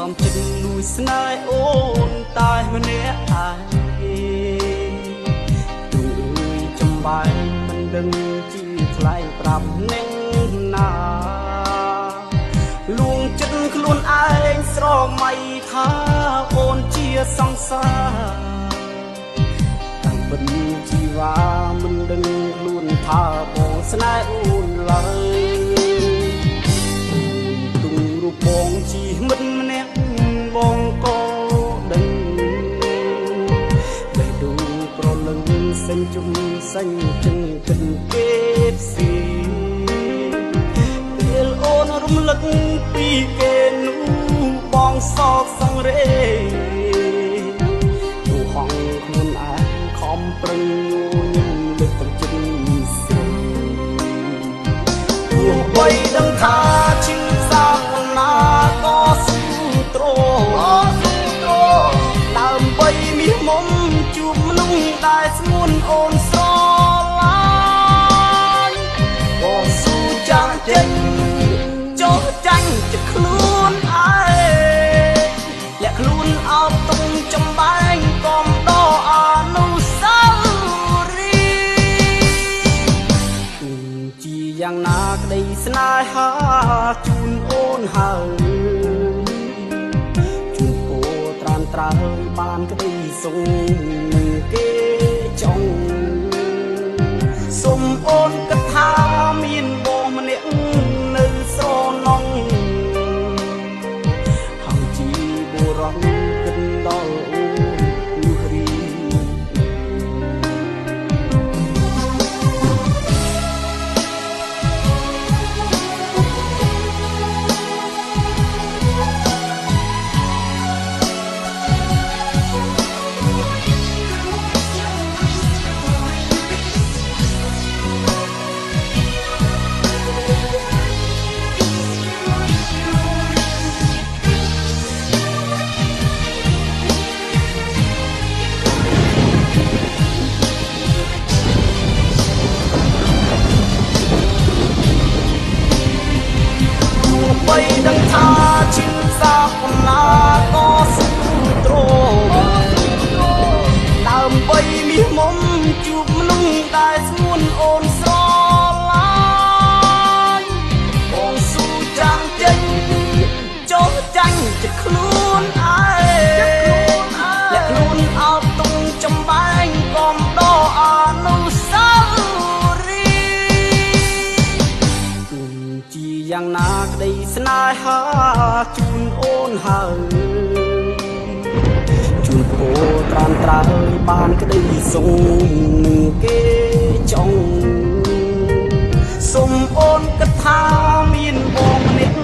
សំចិត្តលួយស្នេហ៍អូនតែម្នាក់ឯងទូអើយចំបែងមិនដឹងជាថ្លៃប្រាប់នឹងណាលួងចិត្តខ្លួនឯងស្រមៃថាអូនជាសង្សារតាំងពិតជីវ៉ាមិនដឹងខ្លួនថាបងស្នេហ៍អូនឡើយទុំរូបបងជីមិត្តម្នាក់បងក៏ដឹងបេះដូងប្រលឹងសេញជុំសេញជឹងគិនគេផ្សេងពេលអូនរំលឹកពីគេនោះបងសោកសង្រេទូហងខ្លួនឯងខំប្រឹងញញឹមលើកទឹកចិត្តស្រីទោះបីដឹងថាឈឺសាប់ប៉ុណ្ណាក៏ស៊ូទ្រដើម្បីមាសមុំជួបមនុស្សដែលស្ងួនអូនស្រឡាញ់បងស៊ូចាស់ចេញចុះចាញ់ចិត្តខ្លួនឯងលាក់ខ្លួនអោបទុំចំបែងកុំដកអនុស្សាវរីយ៍ជាយ៉ាងណាក្តីស្នេហាជូនអូនហើយជូនពោត្រានត្រើយបានក្តីសុខនឹងគេចង់សុំអូនគិតថាមានបងម្នាក់នៅស្រណងហើយជីបុរសគិតដល់អូននោះរីបីដឹងថាឈឺសាប់ប៉ុណ្ណាក៏ស៊ូទ្រដើម្បីមាសមុំជួបមនុស្សដែលស្ងួនអូនស្រឡាញ់បងស៊ូចាំងចេញចុះចាញ់ចិត្តខ្លួនឯងលាក់ខ្លួនអោបទុំចំបែងកុំដកអនុស្សាវរីយ៍ជាយ៉ាងណាក្តីស្នេហាជូនអូនហើយជូនពោត្រានត្រើយបានក្តីសុខនឹងគេចង់សុំអូនគិតថាមានបងម្នាក់